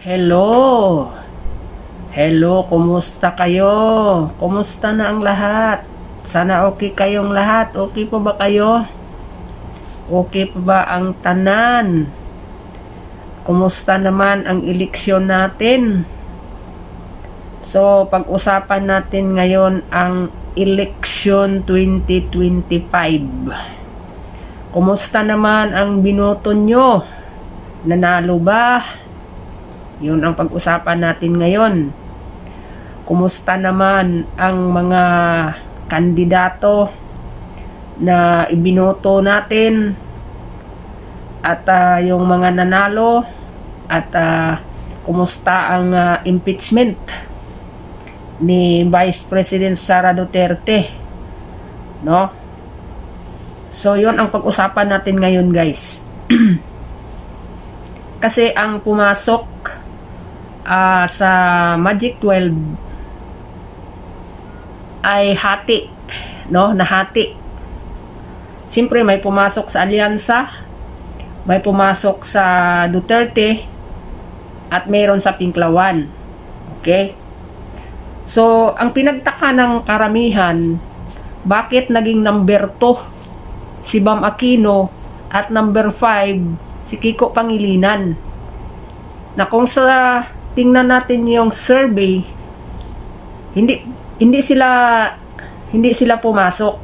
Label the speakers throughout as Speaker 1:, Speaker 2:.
Speaker 1: Hello! Hello, kumusta kayo? Kumusta na ang lahat? Sana okay kayong lahat. Okay po ba kayo? Okay po ba ang tanan? Kumusta naman ang eleksyon natin? So, pag-usapan natin ngayon ang eleksyon 2025. Kumusta naman ang binoto nyo? Nanalo ba? Yun ang pag-usapan natin ngayon. Kumusta naman ang mga kandidato na ibinoto natin at yung mga nanalo at kumusta ang impeachment ni Vice President Sara Duterte, no? So yun ang pag-usapan natin ngayon, guys. Kasi ang pumasok sa Magic 12 ay hati, no? Nahati. Siyempre may pumasok sa Alyansa, may pumasok sa Duterte, at mayroon sa Pinklawan. Okay? So, ang pinagtaka ng karamihan, bakit naging number 2 si Bam Aquino at number 5 si Kiko Pangilinan? Na kung sa tingnan natin yung survey, hindi sila pumasok.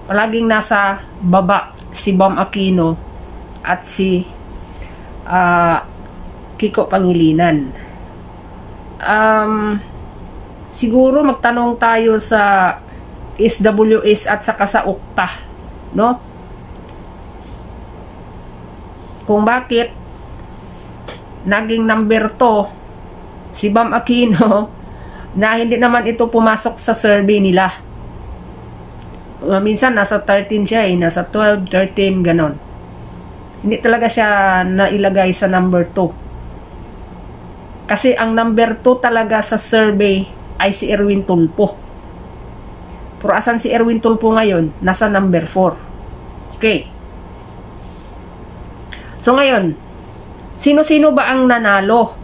Speaker 1: Palaging nasa baba si Bam Aquino at si Kiko Pangilinan. Siguro magtanong tayo sa SWS at saka sa UKTA, no? Kung bakit naging number 2 si Bam Aquino na hindi naman ito pumasok sa survey nila. Minsan nasa 13 siya nasa 12, 13, ganon. Hindi talaga siya nailagay sa number 2. Kasi ang number 2 talaga sa survey ay si Erwin Tulfo. Pero asan si Erwin Tulfo ngayon? Nasa number 4. Okay. So ngayon, sino-sino ba ang nanalo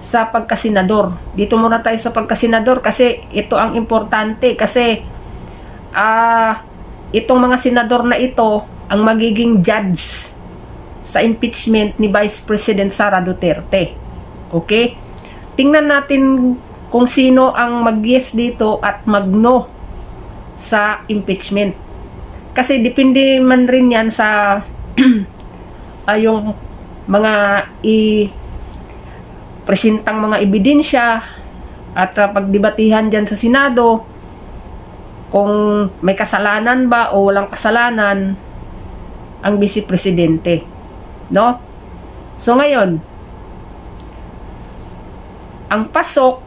Speaker 1: sa pagkasenador? Dito muna tayo sa pagkasenador kasi ito ang importante, kasi itong mga senador na ito ang magiging judge sa impeachment ni Vice President Sara Duterte. Okay? Tingnan natin kung sino ang mag-yes dito at mag-no sa impeachment. Kasi depende man rin yan sa yung mga presentang mga ebidensya at pagdebatihan dyan sa Senado kung may kasalanan ba o walang kasalanan ang Vice Presidente, no? So ngayon, ang pasok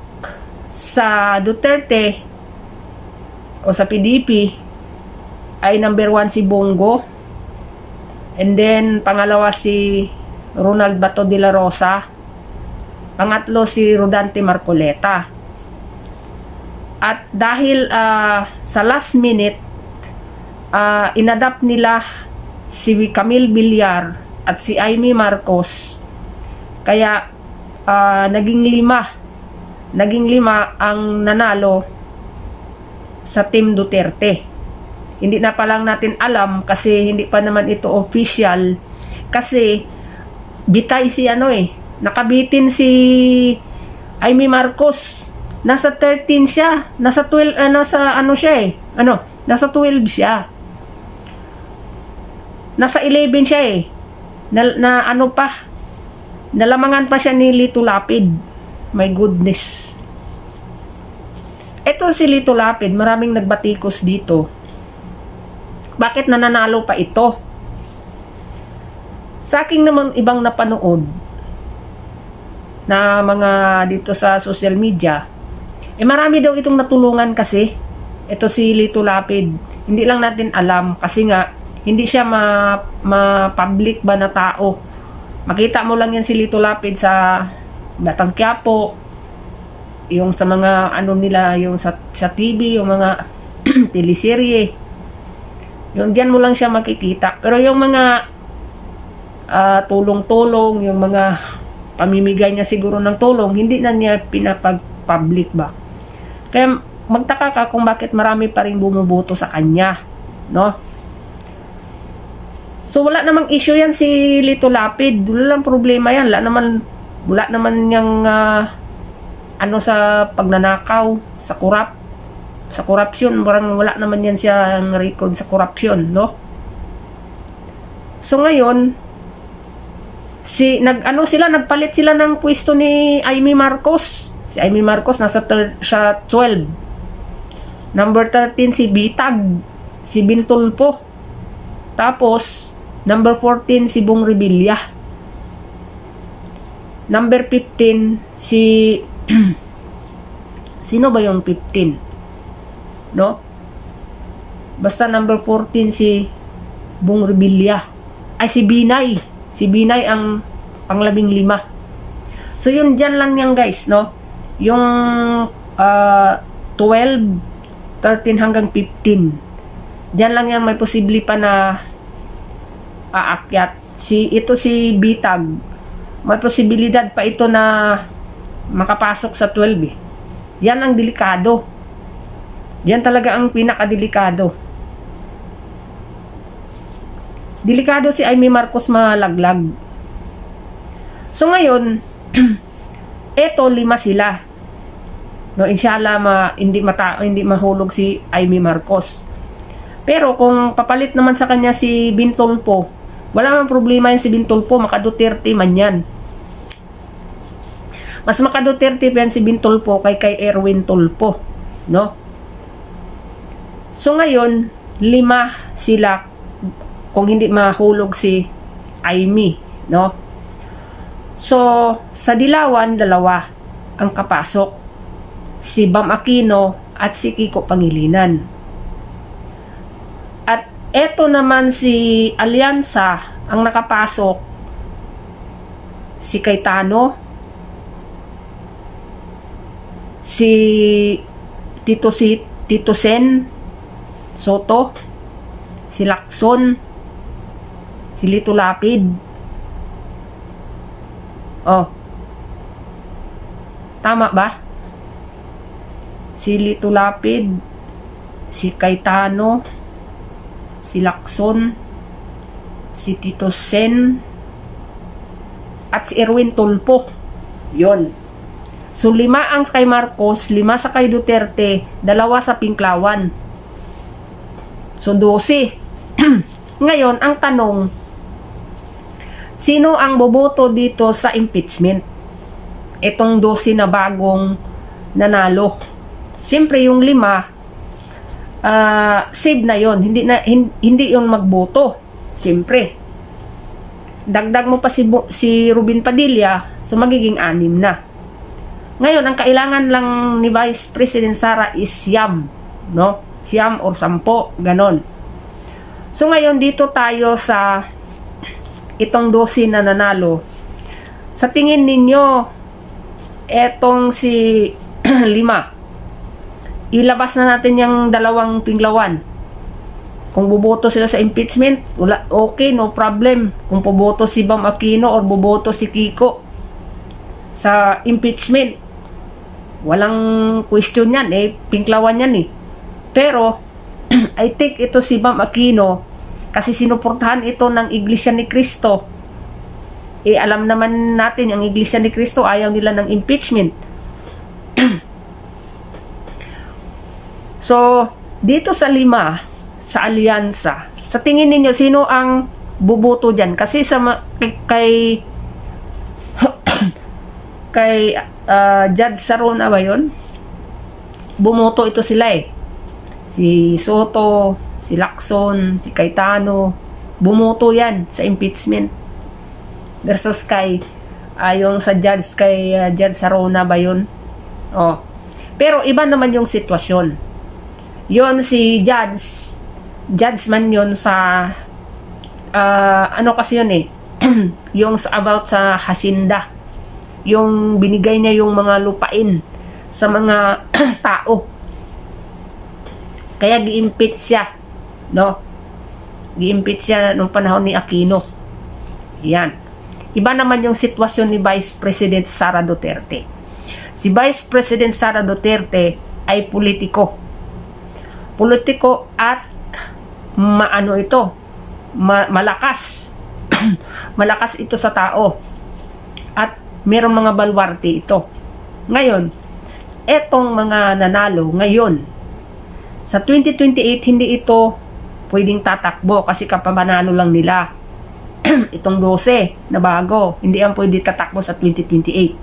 Speaker 1: sa Duterte o sa PDP ay number 1 si Bongo, and then pangalawa si Ronald Bato de la Rosa, pangatlo si Rodante Marcoleta. At dahil sa last minute inadapt nila si Camille Villar at si Amy Marcos, kaya naging lima ang nanalo sa Team Duterte. Hindi na pa lang natin alam kasi hindi pa naman ito official, kasi bitay si nakabitin si Amy Marcos. Nasa 13 siya, nasa 12, nasa 12 siya. Nasa 11 siya nalamangan pa siya ni Lito Lapid. My goodness. Ito si Lito Lapid, maraming nagbatikos dito. Bakit nananalo pa ito? Sa aking naman ibang napanood na mga dito sa social media, marami daw itong natulungan kasi. Ito si Lito Lapid. Hindi lang natin alam kasi nga hindi siya ma-public ba na tao. Makita mo lang yan si Lito Lapid sa Batang Quiapo, yung sa mga nila, yung sa TV, yung mga teleserye. Yung diyan mo lang siya makikita. Pero yung mga tulong-tulong, yung mga pamimigay niya siguro ng tulong, hindi na niya pinapag-public ba. Kaya magtaka ka kung bakit marami pa rin bumuboto sa kanya, no? So wala namang issue yan si Lito Lapid, wala lang problema yan, wala naman yung ano sa pagnanakaw, sa corruption, wala naman yan siya ang record sa corruption, no? So ngayon, nagpalit sila ng pwesto ni Amy Marcos. Si Amy Marcos nasa siya 12. Number 13 si Bitag, si Bintulpo. Tapos number 14 si Bong Revilla. Number 15 si sino ba yung 15? No? Basta number 14 si Bong Revilla. Ay si Binay. Si Binay ang pang-15. So yun, dyan lang yan guys, no? Yung 12, 13 hanggang 15. Dyan lang yan may posible pa na aakyat. Ito si Bitag, may posibilidad pa ito na makapasok sa 12 eh. Yan ang delikado. Yan talaga ang pinakadelikado. Delikado si Amy Marcos malaglag. So ngayon, eto 5 sila. No, inshallah hindi mahulog si Amy Marcos. Pero kung papalit naman sa kanya si Bintulpo, wala namang problema yan si Bintulpo, maka-Duterte man yan. Mas maka-Duterte pa yan si Bintulpo kay Erwin Tulfo, no? So ngayon, 5 sila kung hindi mahulog si Amy, no? So, sa Dilawan, 2 ang kapasok. Si Bam Aquino at si Kiko Pangilinan. At eto naman si Alyansa, ang nakapasok, si Cayetano, si Tito Sen Soto, si Lacson, si Lito Lapid. Oh. Tama ba? Si Lito Lapid, si Cayetano, si Lacson, si Tito Sen, at si Erwin Tulfo. Yon. So 5 ang kay Marcos, 5 sa kay Duterte, 2 sa Pinklawan. So 12. Ngayon, ang tanong, sino ang boboto dito sa impeachment? Itong 12 na bagong nanalo. Siyempre yung 5, save na yon, hindi yon magboto. Siyempre. Dagdag mo pa si Robin Padilla, so magiging 6 na. Ngayon, ang kailangan lang ni Vice President Sara is siyam, no? Siyam or 10, ganon. So ngayon, dito tayo sa itong 12 na nanalo. Sa tingin ninyo, etong si 5, ilabas na natin yung 2 Pinklawan. Kung boboto sila sa impeachment, wala, okay, no problem. Kung boboto si Bam Aquino or boboto si Kiko sa impeachment, walang question yan, Pinklawan yan eh. Pero I think ito si Bam Aquino kasi sinuportahan ito ng Iglesia ni Cristo. Alam naman natin ang Iglesia ni Cristo ayaw nila ng impeachment. So dito sa 5 sa alyansa, sa tingin ninyo sino ang buboto diyan? Kasi sa kay Judge Sarona ba yun? Bumoto ito sila si Soto, si Lacson, si Cayetano, bumoto yan sa impeachment versus kay yung sa judge kay Judge Sarona ba yun? Oh. Pero iba naman yung sitwasyon. Yon si judge man yun sa ano kasi yun yung about sa hacienda, yung binigay niya yung mga lupain sa mga tao. Kaya gi-impeach siya, no? Gi-impeach siya nung panahon ni Aquino. Yan. Iba naman yung sitwasyon ni Vice President Sara Duterte. Si Vice President Sara Duterte ay politiko. Politiko at malakas. Malakas ito sa tao. At merong mga balwarte ito. Ngayon, etong mga nanalo ngayon, sa 2028 hindi ito pwedeng tatakbo kasi kapamanalo lang nila. Itong 12 na bago, hindi ang pwede tatakbo sa 2028.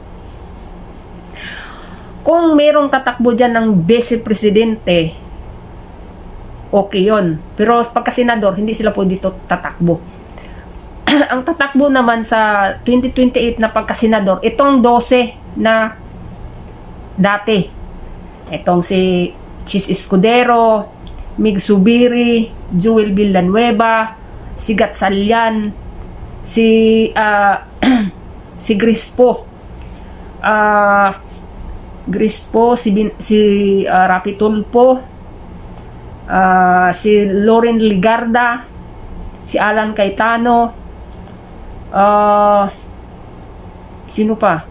Speaker 1: Kung merong tatakbo dyan ng vice presidente, okay yun. Pero pagka senador, hindi sila pwede tatakbo. Ang tatakbo naman sa 2028 na pagka senador, itong 12 na dati. Itong si Chis Escudero, Mig Zubiri, Joel Villanueva, si Gatchalian, si Grispo, si Rapi Tulfo, si Loren Legarda, si Alan Cayetano, sino pa?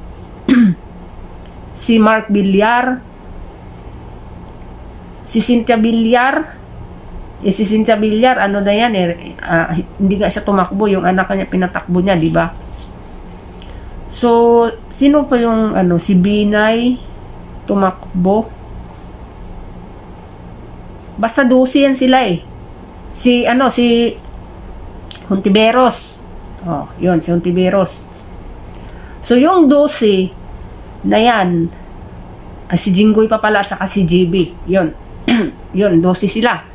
Speaker 1: Si Mark Villar, si Cynthia Villar. Si Cynthia Villar, ano na yan hindi nga siya tumakbo, yung anak niya pinatakbo niya, di ba? So, sino pa yung si Binay tumakbo? Basta 12 yan sila si Hontiveros. Oh, yun, si Hontiveros. So, yung 12 na yan, si Jinggoy pa pala at saka si JB. Yun. Yun, 12 sila.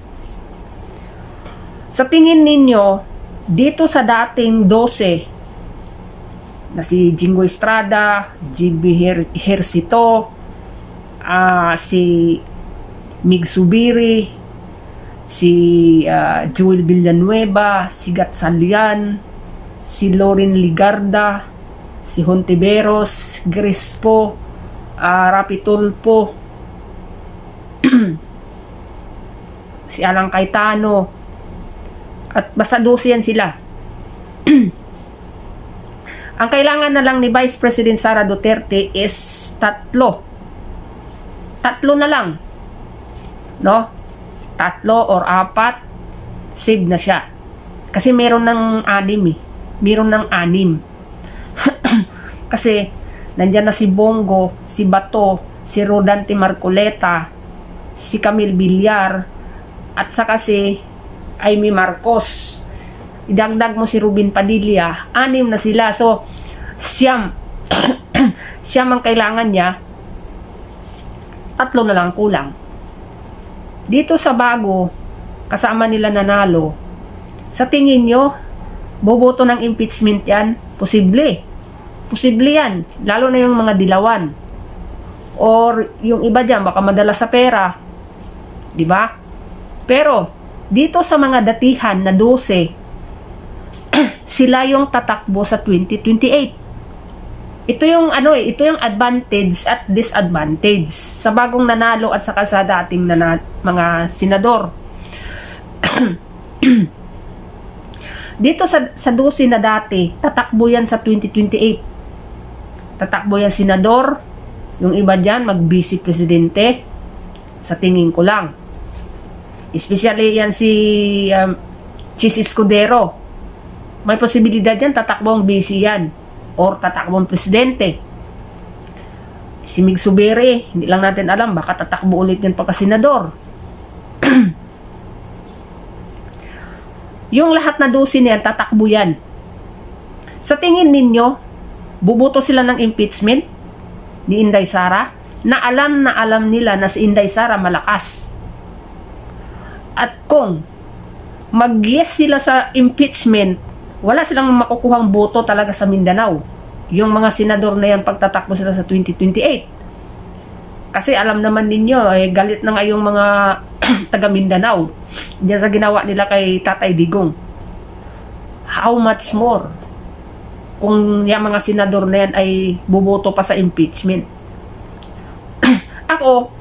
Speaker 1: Sa tingin ninyo, dito sa dating 12 na si Jinggoy Estrada, JB Ejercito, si Mig Zubiri, si Joel Villanueva, si Gatchalian, si Loren Legarda, si Hontiveros, Grispo, Rapi Tulfo, si Alan Cayetano, at basta 12 yan sila. Ang kailangan na lang ni Vice President Sara Duterte is tatlo na lang, no? 3 or 4, save na siya. Kasi meron ng 6 meron ng 6. Kasi nandyan na si Bongo, si Bato, si Rodante Marcoleta, si Camille Villar, at saka si Amy Marcos. Idagdag mo si Robin Padilla, 6 na sila. So, siyam ang kailangan niya, 3 na lang kulang. Dito sa bago, kasama nila nanalo, sa tingin nyo, boboto ng impeachment yan? Posible yan, lalo na yung mga dilawan, or yung iba dyan baka madala sa pera, di ba? Pero dito sa mga datihan na 12, sila yung tatakbo sa 2028. Ito yung ito yung advantage at disadvantage sa bagong nanalo at saka sa dating mga senador. Dito sa 12 na dati, tatakbo yan sa 2028. Tatakbo yan senador, yung iba dyan mag-vice presidente, sa tingin ko lang. Especially yan si Chis Escudero. May posibilidad yan, tatakbo ang vice yan. Or tatakbo ang presidente. Si Mig Zubiri, hindi lang natin alam, baka tatakbo ulit yan pagka-senador. Yung lahat na 12 niyan, tatakbo yan. Sa tingin ninyo, buboto sila ng impeachment ni Inday Sara? Na alam nila na si Inday Sara malakas. At kung mag-yes sila sa impeachment, wala silang makukuhang boto talaga sa Mindanao. Yung mga senador na yan, pagtatakbo sila sa 2028. Kasi alam naman ninyo, galit na nga yung mga taga Mindanao diyan sa ginawa nila kay Tatay Digong. How much more kung yung mga senador na yan ay buboto pa sa impeachment? Ako,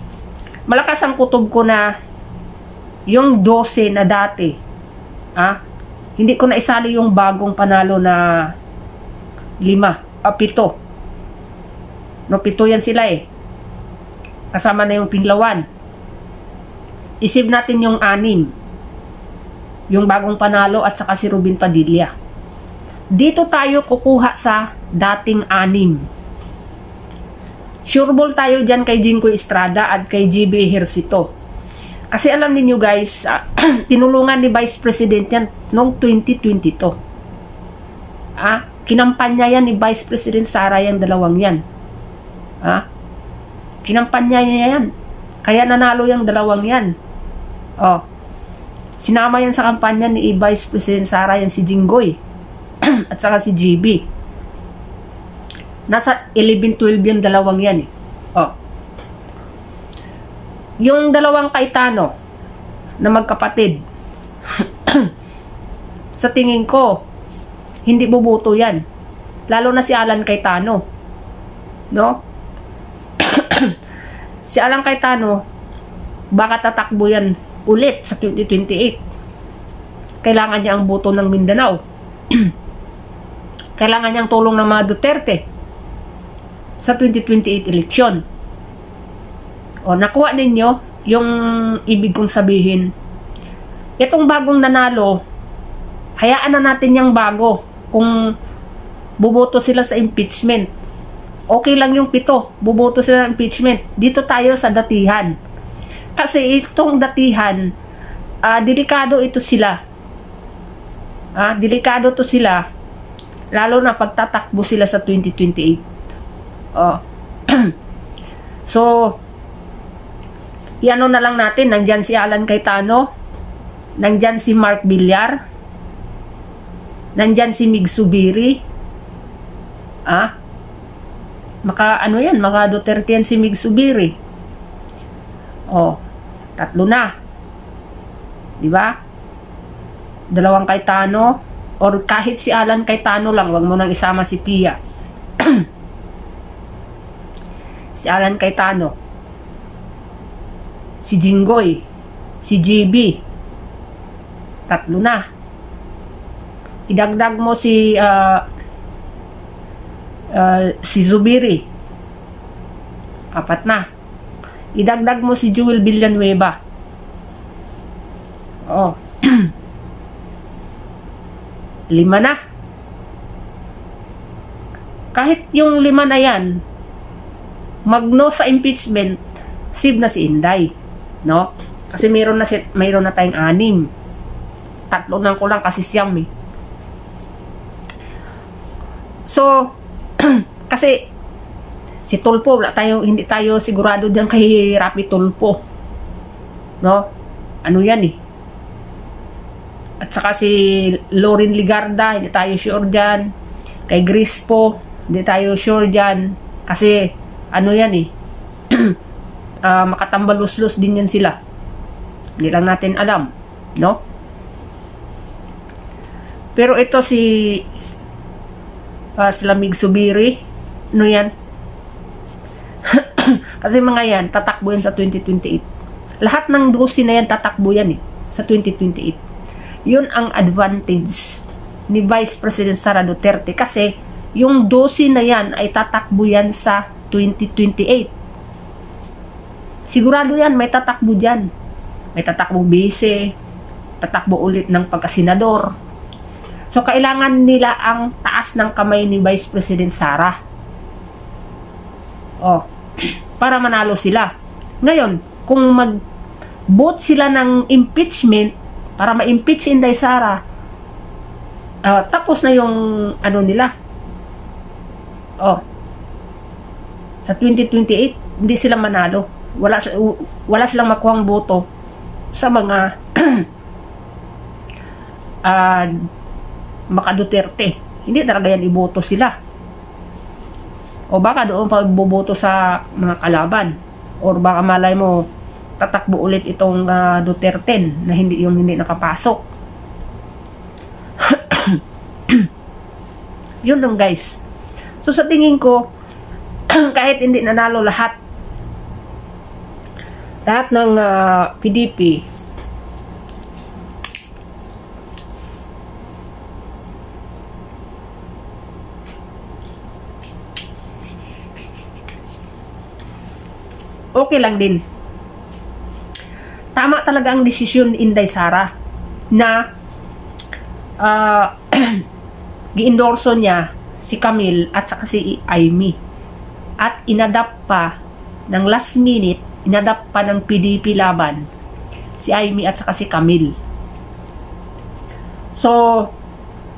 Speaker 1: malakas ang kutob ko na yung 12 na dati, hindi ko na isali yung bagong panalo na 7. No, 7 yan sila eh. Kasama na yung Pinlawan. Isip natin yung 6. Yung bagong panalo at saka si Robin Padilla. Dito tayo kukuha sa dating 6. Sure ball tayo dyan kay Jinggoy Estrada at kay GB Ejercito. Kasi alam niyo guys, tinulungan ni Vice President yan noong 2022. Kinampanya yan ni Vice President Sara yung dalawang yan. Kinampanya niya yan. Kaya nanalo yung dalawang yan. Sinama yan sa kampanya ni Vice President Sara yan si Jinggoy at saka si GB. Nasa 11-12 yung dalawang yan eh. Yung dalawang Cayetano na magkapatid, sa tingin ko, hindi bubuto yan. Lalo na si Alan Cayetano. No? Si Alan Cayetano, baka tatakbo yan ulit sa 2028. Kailangan niya ang boto ng Mindanao. Kailangan niyang tulong ng mga Duterte sa 2028 eleksyon. Nakuha ninyo yung ibig kong sabihin. Itong bagong nanalo, hayaan na natin yung bago. Kung buboto sila sa impeachment, okay lang yung 7, buboto sila ng impeachment. Dito tayo sa datihan. Kasi itong datihan, delikado ito sila. Delikado to sila. Lalo na pagtatakbo sila sa 2028. So, iano na lang natin, nandyan si Alan Cayetano, nandyan si Mark Villar, nandyan si Mig Zubiri. Maka Duterte yan si Mig Zubiri. 3 na. Diba? 2 Cayetano, or kahit si Alan Cayetano lang, wag mo nang isama si Pia. Si Alan Cayetano, si Jinggoy, si GB, 3 na. Idagdag mo si Zubiri, 4 na. Idagdag mo si Jewel Villanueva. 5 na. Kahit yung 5 na yan, magno sa impeachment, save na si Inday. No? Kasi mayroon na tayong 6. 3 na ko lang kasi siyam eh. So, kasi si Tulfo, hindi tayo sigurado diyan kay Rapi Tulfo. No? Ano yan eh. At saka si Loren Ligarda, hindi tayo sure dyan. Kay Grispo, hindi tayo sure dyan. Kasi, ano yan eh. Makatambalos-los din yan sila. Hindi lang natin alam. No? Pero ito si sila Mig Zubiri, ano yan? Kasi mga yan, tatakbo yan sa 2028. Lahat ng 12 na yan, tatakbo yan eh, sa 2028. Yun ang advantage ni Vice President Sara Duterte kasi yung 12 na yan ay tatakbo yan sa 2028. Sigurado yan, may tatakbo dyan. May tatakbo base, tatakbo ulit ng pagkasenador. So, kailangan nila ang taas ng kamay ni Vice President Sara. Para manalo sila. Ngayon, kung mag-vote sila ng impeachment, para ma-impeach Inday Sara, tapos na yung ano nila. Sa 2028, hindi sila manalo. Wala silang makuhang boto sa mga Maka Duterte. Hindi talaga yan iboto sila. O baka doon pa boboto sa mga kalaban. Or baka malay mo tatakbo ulit itong Duterte na hindi nakapasok. Yun lang guys. So sa tingin ko, kahit hindi nanalo lahat ng PDP, okay lang din. Tama talaga ang desisyon ni Inday Sara na gi-endorso niya si Camille at saka si Amy. At inadapt pa ng last minute, inadapt pa ng PDP laban si Amy at saka si Camille. So,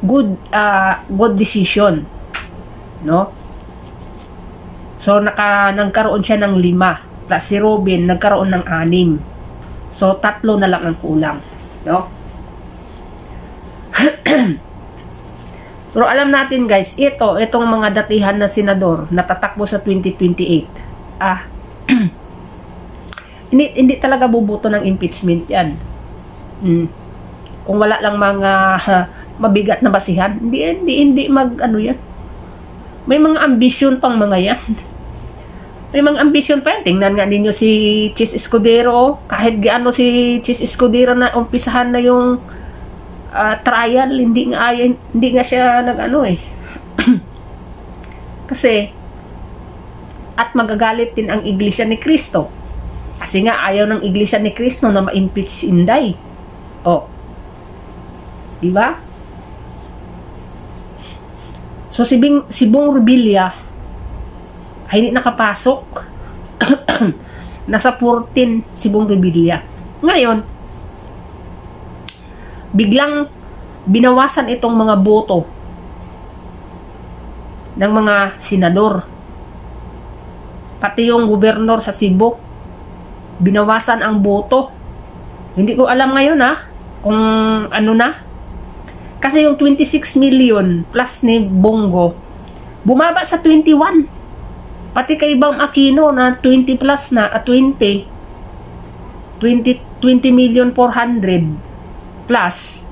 Speaker 1: good decision, no? So, nagkaroon siya ng 5, plus si Robin nagkaroon ng 6. So, 3 na lang ang kulang, no? Pero alam natin guys, itong mga datihan na senador na tatakbo sa 2028, hindi talaga bubuto ng impeachment yan. Kung wala lang mga mabigat na basihan, hindi mag-ano yan. May mga ambisyon pang mga yan. May mga ambisyon pa yan. Tingnan nga ninyo si Chis Escudero. Kahit gaano si Chis Escudero na umpisahan na yung trial, hindi nga siya nag-ano eh. Kasi, at magagalit din ang Iglesia ni Cristo. Kasi nga, ayaw ng Iglesia ni Cristo na ma-impeach si Inday. Diba? So, si Bong Revilla ay hindi nakapasok. Nasa 14 si Bong Revilla. Ngayon, biglang binawasan itong mga boto ng mga senador. Pati yung gobernador sa Cebu, binawasan ang boto. Hindi ko alam ngayon kung ano na. Kasi yung 26 million plus ni Bongo, bumaba sa 21. Pati kay Bam Aquino na 20 plus na, 20 million 400 plus,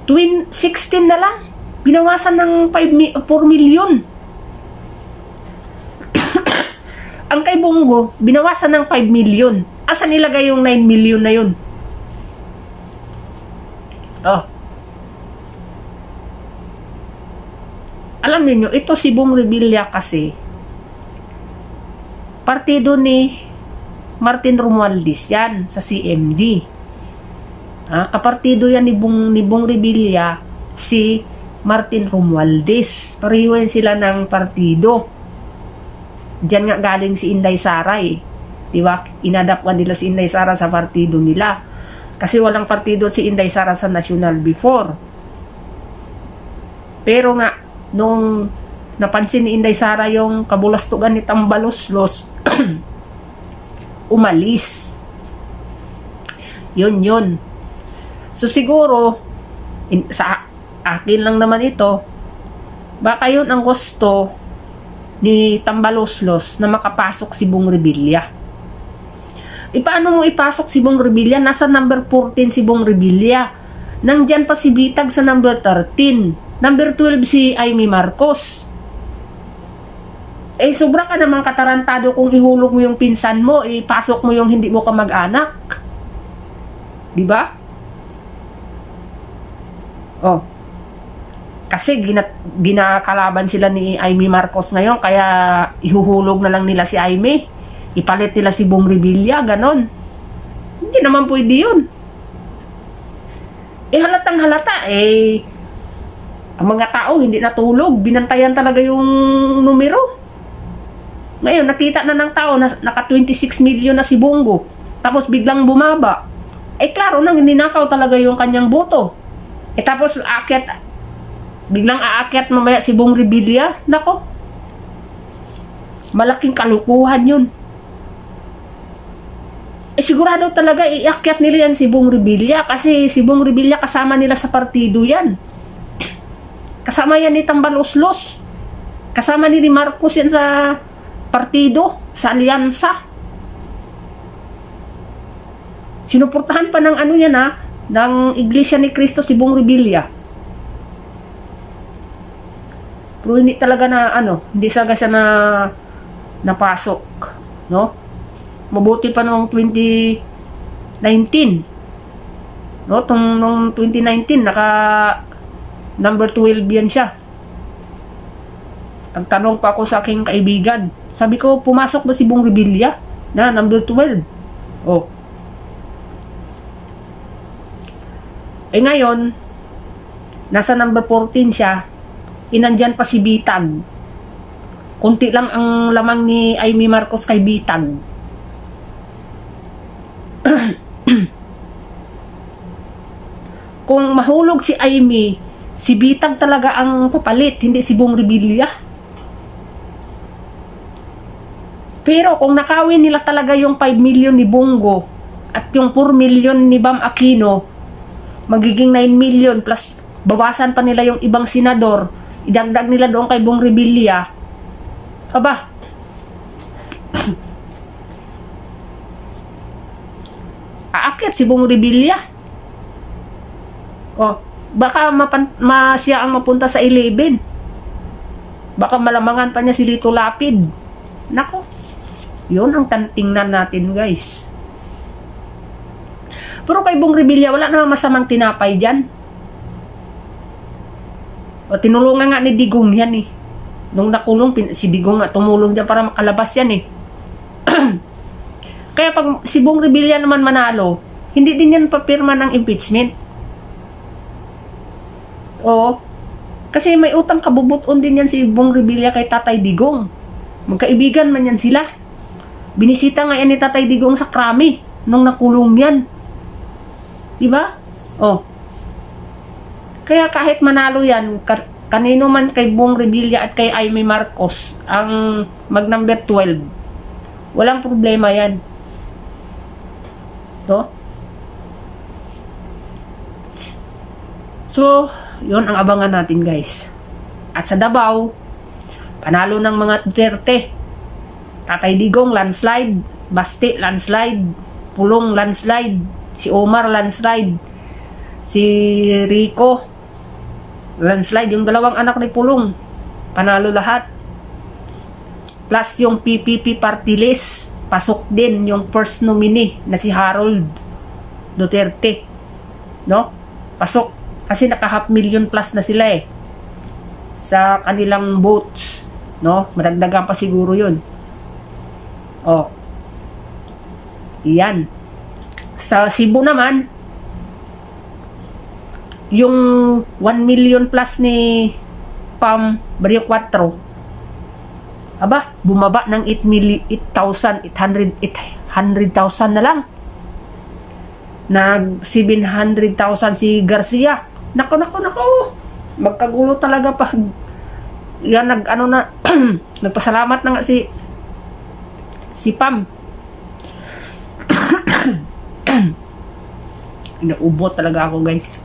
Speaker 1: 16 na lang. Binawasan ng 4 million. Ang kay Bongo, binawasan ng 5 million. Asan nilagay yung 9 million na yun? Alam niyo, ito si Bong Revilla kasi partido ni Martin Romualdez yan sa CMD. Kapartido yan ni Bong Revilla si Martin Romualdez. Pareho yan sila ng partido. Diyan nga galing si Inday Sara diba? Inadapwan nila si Inday Sara sa partido nila. Kasi walang partido si Inday Sara sa national before. Pero nga, nung napansin ni Inday Sara yung kabulastugan ni Tambaloslos, umalis. Yun. So siguro, sa akin lang naman ito, baka yun ang gusto ni Tambaloslos na makapasok si Bong Revilla. Paano mo ipasok si Bong Revilla? Nasa number 14 si Bong Revilla. Nandyan pa si Bitag sa number 13. Number 12 si Amy Marcos. Sobra ka namang katarantado kung ihulog mo yung pinsan mo, ipasok mo yung hindi mo ka mag-anak. Diba? Kasi ginakalaban sila ni Amy Marcos ngayon, kaya ihuhulog na lang nila si Amy. Ipalit nila si Bong Revilla, ganon. Hindi naman pwede yun. Halatang halata, ang mga tao hindi natulog, binantayan talaga yung numero. Ngayon, nakita na ng tao na naka 26 million na si Bongo, tapos biglang bumaba. Klaro nang ninakaw talaga yung kanyang boto. Tapos biglang aakyat mamaya si Bong Revilla. Nako, malaking kalukuhan yun. Sigurado talaga iakyat nila yan si Bong Revilla, kasi si Bong Revilla kasama nila sa partido yan. Kasama yan ni Tambaloslos. Kasama ni Marcos yan sa partido, sa alyansa. Sinuportahan pa ng ano yan ng Iglesia ni Cristo si Bong Revilla. Pero hindi talaga hindi talaga siya napasok, no? Mabuti pa noong 2019. No, nung 2019 number 12 yan siya. Nagtanong pa ako sa aking kaibigan. Sabi ko, pumasok ba si Bong Revilla? Na number 12. Oh. Eh ngayon, nasa number 14 siya. Inandyan pa si Bitag. Kunti lang ang lamang ni Amy Marcos kay Bitag. Kung mahulog si Amy, si Bitag talaga ang papalit, hindi si Bong Revilla. Pero kung nakawin nila talaga yung 5 million ni Bongo at yung 4 million ni Bam Aquino, magiging 9 million plus bawasan pa nila yung ibang senador, idagdag nila doon kay Bong Revilla. Aba, aakyat si Bong Revilla. Oh, baka siya ang mapunta sa 11. Baka malamangan pa niya si Lito Lapid. Nako, yun ang tingnan natin, guys. Pero kay Bong Revilla, wala naman masamang tinapay dyan. O, tinulungan nga ni Digong yan eh. Nung nakulong, si Digong nga tumulong dyan para makalabas yan eh. Kaya pag si Bong Revilla naman manalo, hindi din yan papirma ng impeachment. Oo. Kasi may utang kabubuton din yan si Bong Revilla kay Tatay Digong. Magkaibigan man yan sila. Binisita nga yan ni Tatay Digong sa Krami nung nakulong yan. Diba? Oh. Kaya kahit manalo yan, kanino man kay Bong Revilla at kay Amy Marcos ang mag number 12, walang problema yan. So, yun ang abangan natin, guys. At sa Davao, panalo ng mga Duterte. Tatay Digong, landslide. Basti, landslide. Pulong, landslide. Si Omar, landslide. Si Rico, landslide. Yung dalawang anak ni Pulong, panalo lahat. Plus yung PPP party list, pasok din yung first nominee na si Harold Duterte. No? Pasok. Kasi naka 500,000 plus na sila eh. Sa kanilang votes. No? Madagdagan pa siguro yun. Oh. Yan. Sa Cebu naman, yung 1 million plus ni Pam Barrio 4, aba, bumaba ng 800,000 na lang. Nag 700,000 si Garcia. Nako. Magkagulo talaga pag yan nagpasalamat na nga si Pam. Inaubo talaga ako, guys.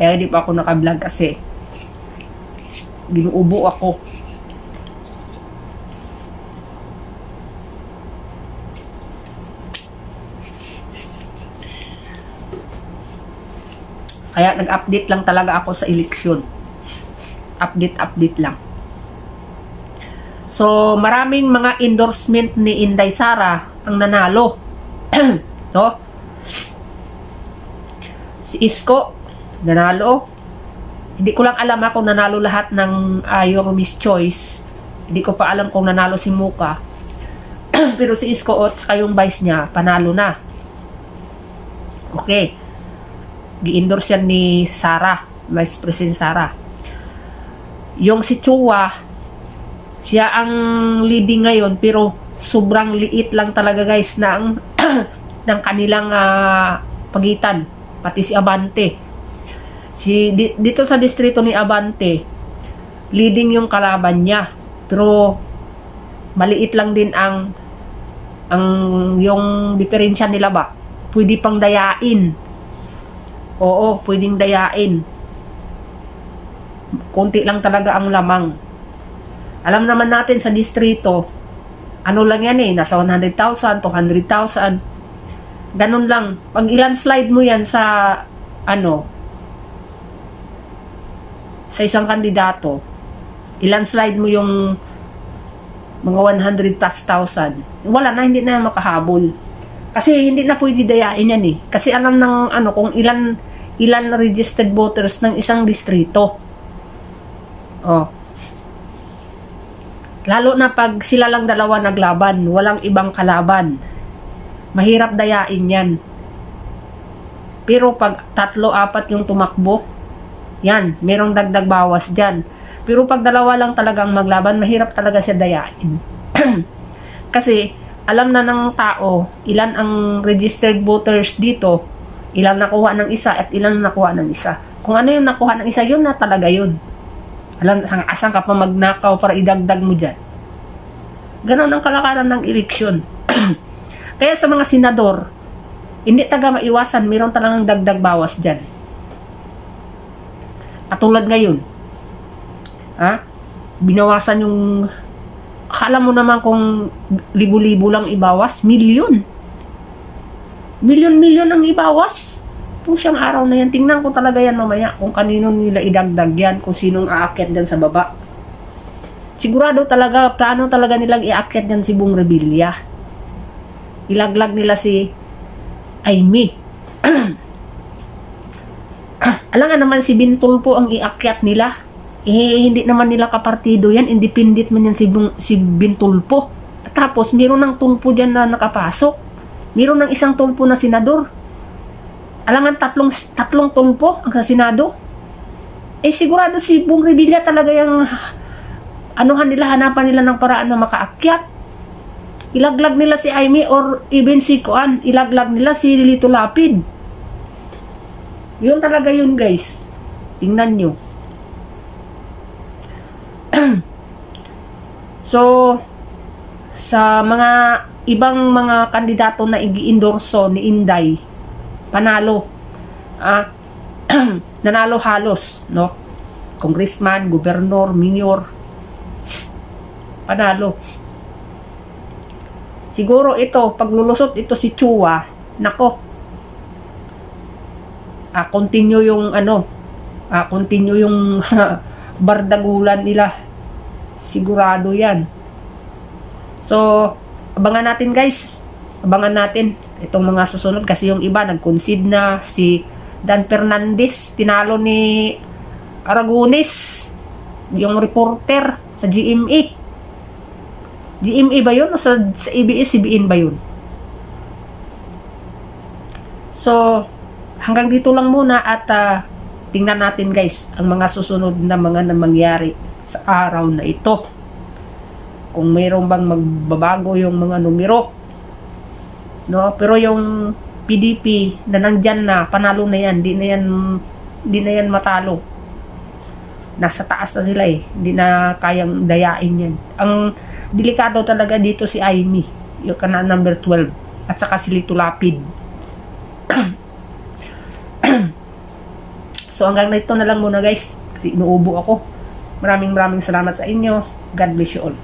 Speaker 1: Kaya hindi pa ako naka-vlog kasi ginuubo ako. Kaya nag-update lang talaga ako sa eleksyon. Update lang. So, maraming mga endorsement ni Inday Sara ang nanalo. No? Si Isko, nanalo. Hindi ko lang alam kung nanalo lahat ng Your Miss Choice. Hindi ko pa alam kung nanalo si Muka. Pero si Isko at saka yung vice niya, panalo na. Okay. Gi-endorse yan ni Sara, Vice President Sara. Yung si Chua, siya ang leading ngayon, pero sobrang liit lang talaga, guys, ng kanilang pagitan. Pati si Abante. Dito sa distrito ni Abante, leading yung kalaban niya. Pero maliit lang din ang yung diferensya nila ba. Pwede pang dayain. Oo, pwedeng dayain. Konti lang talaga ang lamang. Alam naman natin sa distrito, ano lang yan eh, nasa 100,000, 200,000. Ganun lang. Pag ilan slide mo yan sa, sa isang kandidato, ilan slide mo yung mga 100 plus thousand, wala na, hindi na makahabol. Kasi hindi na pwede dayain yan eh. Kasi alam ng kung ilan registered voters ng isang distrito. Oh. Lalo na pag sila lang dalawa naglaban, walang ibang kalaban. Mahirap dayain yan. Pero pag 3-4 yung tumakbo, yan, merong dagdag bawas dyan. Pero pag dalawa lang talagang maglaban, mahirap talaga siya dayain. Kasi, alam na ng tao, ilan ang registered voters dito, ilan nakuha ng isa at ilan nakuha ng isa. Kung ano yung nakuha ng isa, yun na talaga yun. Alam, asan ka pa magnakaw para idagdag mo dyan. Ganon ang kalakaran ng eleksyon. Kaya sa mga senador, hindi taga maiwasan, mayroon talagang dagdag bawas dyan. At tulad ngayon, binawasan yung, akala mo naman kung libo-libo lang ibawas, milyon ang ibawas. Pusyang araw na yan, tingnan ko talaga yan mamaya kung kanino nila idagdag yan, kung sinong aakyat dyan sa baba. Sigurado talaga, plano talaga nilang iakyat dyan si Bong Revilla. Ilaglag nila si Amy. Alangan naman si Bintulpo ang iakyat nila. Hindi naman nila kapartido yan, independent man yan si Bintulpo. At tapos, meron ng tulpo dyan na nakapasok. Meron ng isang tulpo na senador. Alangan tatlong tulpo ang sa Senado. Sigurado si Bong Revilla talaga yung hanapan nila ng paraan na makaakyat. Ilaglag nila si Amy or even si Kuan, ilaglag nila si Lito Lapid. Yun talaga yun, guys. Tingnan nyo. So, sa mga ibang mga kandidato na i-endorso ni Inday, panalo. Nanalo halos, no? Congressman, gobernador, mayor. Panalo. Siguro ito, paglulusot ito si Chua, nako. Continue yung continue yung bardagulan nila. Sigurado yan. So, abangan natin, guys. Abangan natin itong mga susunod kasi yung iba nag-concede na. Si Dan Fernandez tinalo ni Aragones, yung reporter sa GMA. GMA ba yun o sa ABS-CBN ba yun? So, hanggang dito lang muna at tingnan natin, guys, ang mga susunod na mga mangyari sa araw na ito. Kung mayroon bang magbabago yung mga numero. No? Pero yung PDP na nandyan na, panalo na yan. Di na yan matalo. Nasa taas na sila eh. Hindi na kayang dayain yan. Ang delikado talaga dito si Amy, yung number 12. At saka si Lito Lapid. So hanggang dito na lang muna, guys. Kasi inuubo ako. Maraming salamat sa inyo. God bless you all.